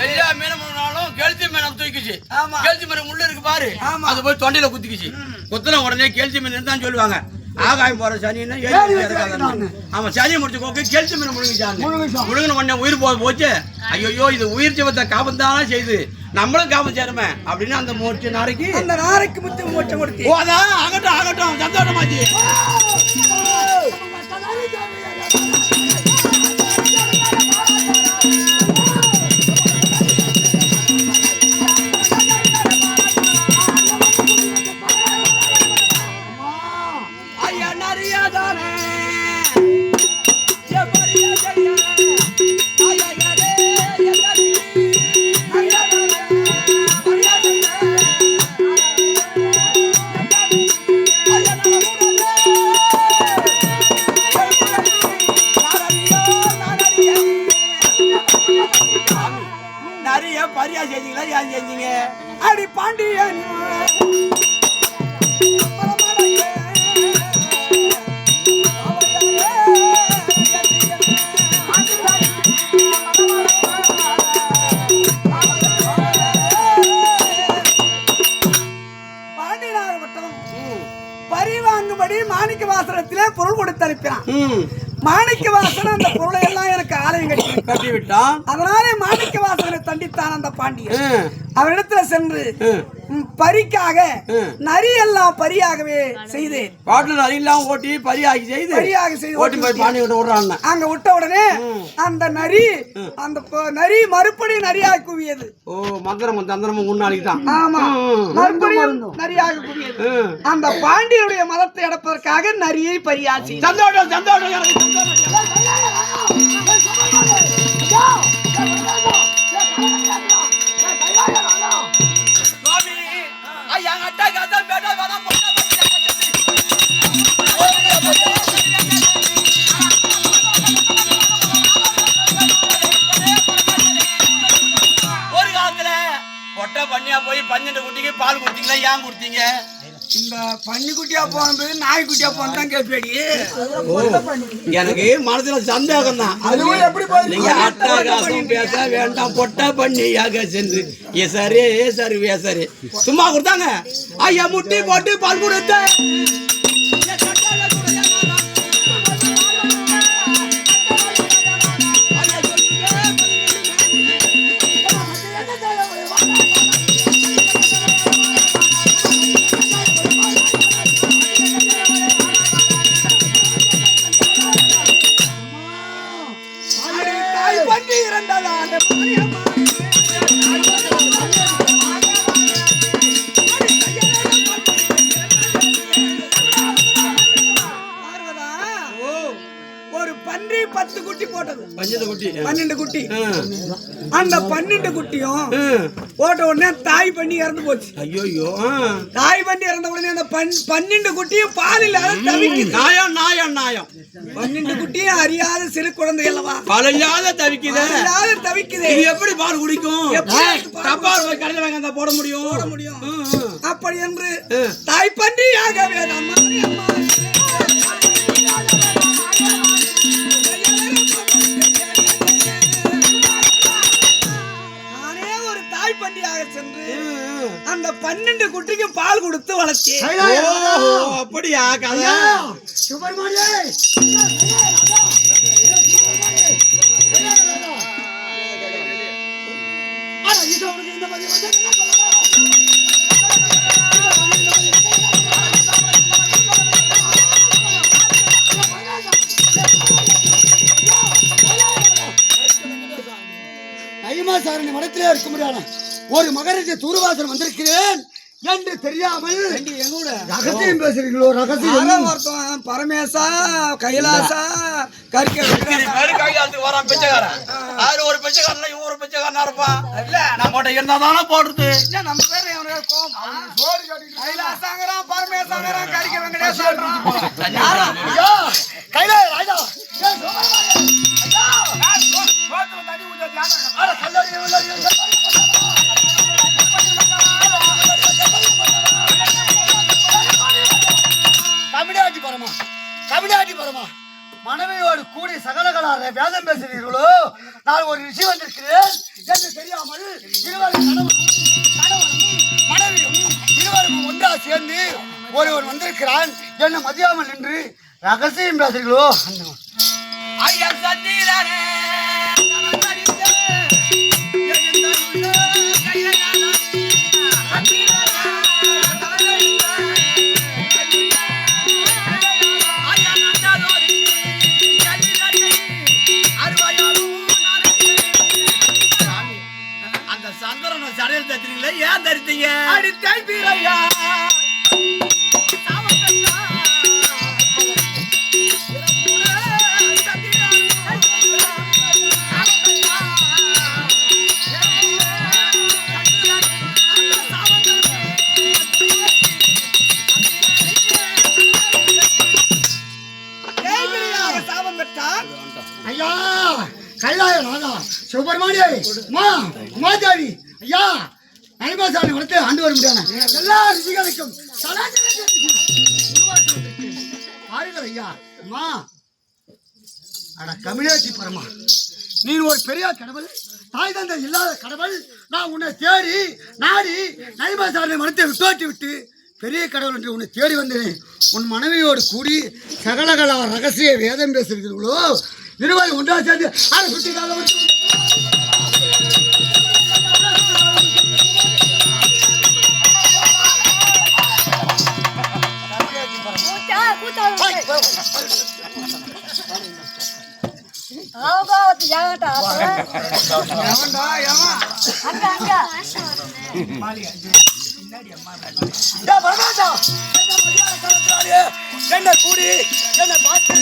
எல்லா மீனும் கெளுத்தி மீன் தூக்கிச்சு. கெளுத்தி மீன் முள்ளு இருக்கு பாரு, அது போய் தொண்டையில குத்திக்கிச்சு. குத்துன உடனே கெளுத்தி மீன் தான் சொல்லுவாங்க. ஆகாயம் போற சனின்னா அவன் சனியை முடிச்சு போக்கு கெளுத்தி மீன் முழுங்கிச்சாங்க. முழுங்கின உடனே உயிர் போச்சு. ஐயோ இது உயிர் ஜீவத்தை காபம் தானே செய்து நம்மளும் காபம் சேருமே அப்படின்னு அந்த மூச்சு நாரைக்கு முத்து மூச்சம் கொடுத்து அதான் ஆகட்டும் ஆகட்டும் சந்தோஷமாச்சு. நிறைய பரியா செஞ்சீங்களா? ஏன் செஞ்சீங்க? அடி பாண்டியன் பரி வாங்கும்படி மாணிக்க வாசனத்திலே பொருள் கொடுத்து அனுப்பினான். மாணிக்க வாசன் அந்த பொருளை எல்லாம் எனக்கு ஆலயம் கட்டி விட்டான். அதனாலே மாணிக்க வாசனை தண்டித்தான் அந்த பாண்டியன். அவனிடத்துல சென்று பரிக்காக நரி எல்லாம் பரியாகவே செய்து பாட்டில் நரி எல்லாம் ஓட்டி பரியாகி செய்து ஓட்டி போய் பாண்டியன் விடுறான். அங்க விட்ட உடனே அந்த நரி மறுபடியும் நரியாக குவியது. ஓ மந்திரமும் தந்திரமும் முன்னாடிக்கு தான். ஆமா மறுபடியும் நரியாக குவியது. அந்த பாண்டியனுடைய மதத்தை அடப்பதற்காக நரியை பரியாசி. சந்தோஷம் சந்தோஷம். ஒரு காலத்துல பொட்டை பண்ணியா போய் 12 குட்டிக்கு பால் கொடுத்தீங்களா? ஏன் கொடுத்தீங்க? இந்த பன்னிக்குட்டியா போனது நாய்க்குட்டியா போனதான் கேட்பேடி. எனக்கு மனசுல சந்தேகம் தான். நீங்க அட்டகாசம் பேச வேண்டாம். பொட்டை பண்ணியாக சென்று ஏசாரே ஏசாரு வேசாரு சும்மா கொடுத்தாங்க. ஐயா முட்டி போட்டு பால் கொடுத்த ஒரு பன்றி 10 குட்டி போட்டது. 12 குட்டி. அந்த 12 குட்டியும் போட்ட உடனே தாய் பண்ணி இறந்து போச்சு. ஐயோ தாய் பண்ணி இறந்த உடனே அந்த 12 குட்டியும் பால் இல்லாத தவிக்குது. நாயம் நாயம் நாயம் 12 குட்டியும் அறியாத சிறு குழந்தை அல்லவா, பாலில்லாத தவிக்குது. இது எப்படி பால் குடிக்கும்? கடையில் வாங்க போட முடியும். அப்படி என்று தாய் பன்றியாகவே சென்று அந்த 12 குட்டிக்கு பால் கொடுத்து வளர்ச்சி. அப்படியா கதை? ஐமாசாரணி மடத்திலே இருக்க முடியாது. ஒரு மகரஜ தூர்வாசன் வந்திருக்கிறேன் என்று தெரியாமல் ரகசியம் பேசுறீங்களோ? ரகசியம் பரமேசா கைலாசா கைலாசத்துக்கு வரான் பிச்சைக்காரன். ஒரு பிச்சைக்காரன் இவன் ஒரு பிச்சைக்காரனா இருப்பான். இல்ல நம்மகிட்ட இருந்தாதானே போடுறது. நம்ம பேரு கைலாசாங்கிறான் பரமேசாங்கிறான் கரிக்க வெங்கடேசான். கைலாய ராஜா தமிழாட்டி பரமா மனைவியோடு கூடி சகலகலா வேதம் பேசுகிறீர்களோ நான் ஒரு ரிஷி வந்திருக்கிறேன் என்று தெரியாமல் இருவரும் மனைவியும் இருவரும் ஒன்றா சேர்ந்து ஒருவன் வந்திருக்கிறான் என்ன மதியாமல் நின்று ரகசியம் பேசுகிறீர்களோ அந்த சந்திரனை சடையில் தச்சுறீங்களே ஏன் தரித்தீங்க ஐயா கைலாய ராதா சுப்பிரமணிய உமாதேவி ஐயா நைபாசாமி வளர்த்து ஆண்டு வர முடியாது எல்லா ரிஷிகளுக்கும் ஐயா அம்மா அட கமிழாட்சி பரமா நீ ஒரு பெரிய கடவுள் தாய் தந்தை இல்லாத கடவுள் நான் உன்னை தேடி நாடி நைபாசாமி வளர்த்து விட்டோட்டி விட்டு பெரிய கடவுள் என்று உன்னை தேடி வந்தேன் உன் மனைவியோடு கூடி சகலகலா ரகசிய வேதம் பேசுகிறீர்களோ இருவரும் ஒன்றா சேர்ந்து அதை சுற்றி என்ன கூடி என்ன பார்த்து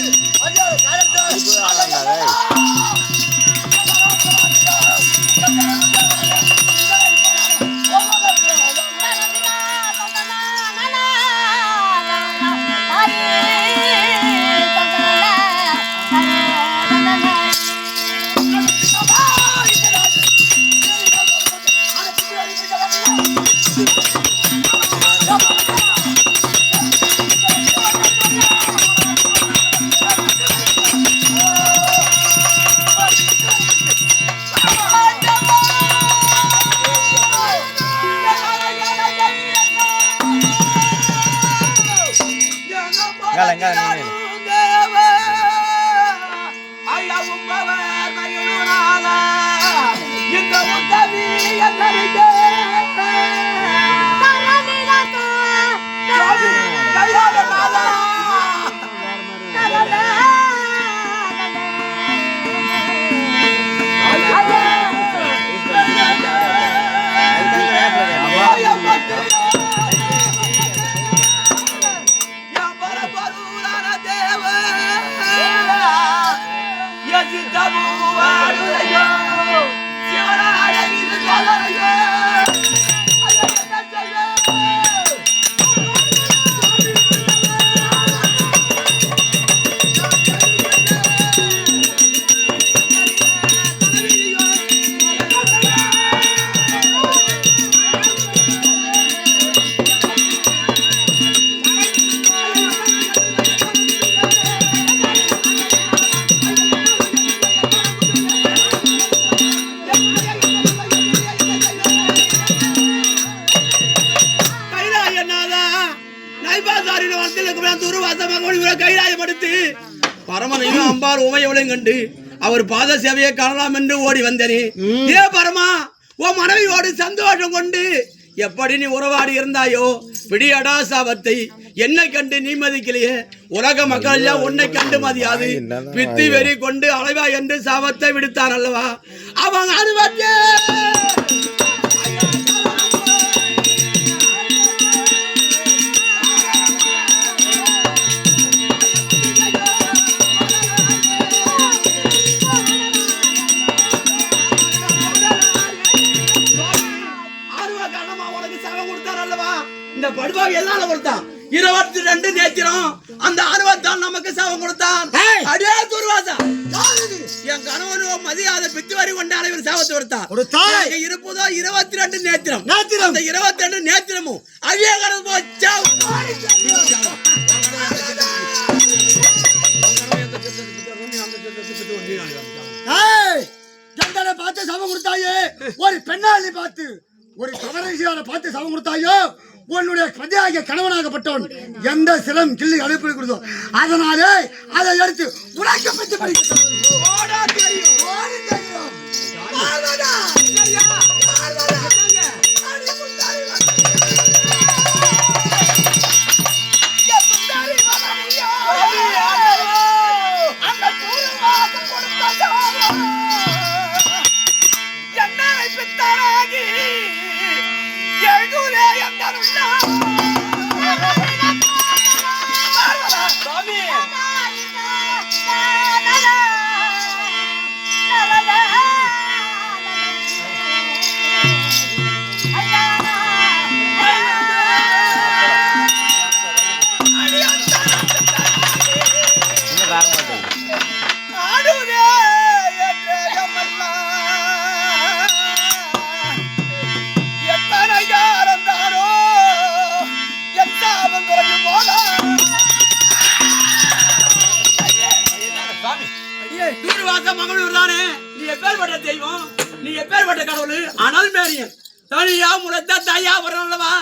பரமனையும் அம்பார் உமையவளையும் கண்டு அவர் பாத சேவையை காணலாம் என்று ஓடி வந்தேனே. ஏ பரமா, உன் மனைவியோடு சந்தோஷம் கொண்டு எப்படி நீ உறவாடி இருந்தாயோ பிடியடா சாபத்தை என்னை கண்டு நீ மதிக்கலையே. உலக மக்கள் எல்லாம் உன்னை கண்டு மதியாது பித்தி வெறி கொண்டு அலைவா என்று சாபத்தை விடுத்தான் அல்லவா. அவன் அனுபவியே இந்த படுபாக எல்லாம் கொடுத்தான். 22 நேத்திரம் அந்த 60 நமக்கு சாபம் கொடுத்தான். அடே துர்வாசா, என் கணவன் மதியாத பித்து வரி கொண்ட அனைவர் சாபத்தை கொடுத்தான். இருப்பதோ 22 நேத்திரம். அந்த 22 நேத்திரமும் அழிய கடந்து போச்சா. ஏய், எந்தனை பார்த்து சவம் கொடுத்தாயே, ஒரு பெண்ணாளி பார்த்து, ஒரு தவறையாளை பார்த்து சவம் கொடுத்தாயோ, உன்னுடைய பதியாகிய கணவனாகப்பட்டவன் எந்த சிலம் கிள்ளி அனுப்பி கொடுத்தோ, அதனாலே அதை எடுத்து உனக்கு பற்றி படிக்கிறோம். மகளூர் தானே, நீ எப்பேற்பட்ட தெய்வம், நீ எப்பேற்பட்ட கடவுள், அனல் மேரியன் தனியா முளைத்த தாயா வரலவா,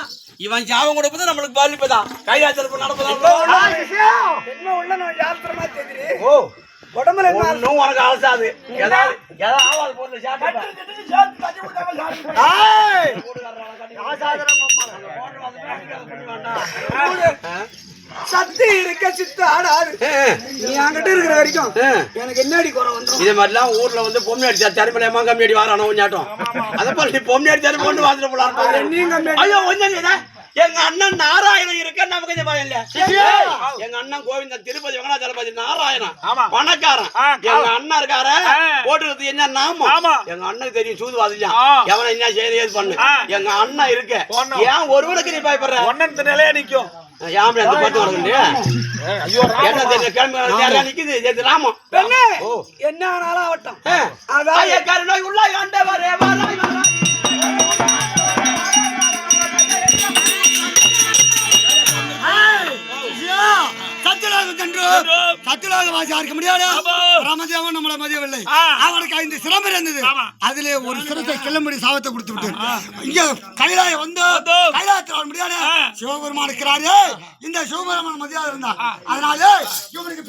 இவன் ஜாபம் கொடுப்பது நம்மளுக்கு பாதிப்புதான், கையாச்சல் நடப்பதான் என்ன உள்ள நான் ஜாஸ்திரமா தெரியுது. உடம்புல ஒன்னும் உனக்கு அலசாது, ஏதாவது ஆவாது பொருள் சத்து இருக்க சித்து ஆடாது. நீ அங்கிட்ட இருக்கிற வரைக்கும் எனக்கு என்னடி குறை வந்துடும். இதே மாதிரிலாம் ஊர்ல வந்து பொம்மை அடிச்சா தரிமலையமா கம்மி அடி வாரானோ கொஞ்சாட்டம், அதை போல நீ பொம்மை அடிச்சாரு கொண்டு வாத்துட்டு போலாம். ஐயோ கொஞ்சம் எங்க அண்ணன் நாராயணன் இருக்க நமக்கு கொஞ்சம் பயம் இல்ல. எங்க அண்ணன் கோவிந்தன் திருப்பதி வெங்கடாச்சலபதி நாராயணன் பணக்காரன், எங்க அண்ணன் இருக்காரு போட்டுக்கிறது என்ன நாமம், எங்க அண்ணனுக்கு தெரியும் சூதுவாது இல்லையா, எவனை என்ன செய்யறது பண்ணு, எங்க அண்ணன் இருக்க ஏன் ஒருவனுக்கு நீ பயப்படுற, ஒன்னத்து நிலையா நிக்கும். என்ன ஆனாலும் ஆகட்டும். சத்தியலாக முடியாது. ராமதேவன் நம்மளை மதியவில்லை, அவனுக்கு 5 சிரமம் இருந்தது. அதிலே ஒரு சிரத்தை கிளம்படி சாபத்தை கொடுத்து விட்டு இங்க கைலாய வந்து கைலாயத்தில் முடியாது. சிவபெருமான் இருக்கிறாரு, இந்த சிவபெருமான் மதியாக இருந்தா, அதனால இவனுக்கு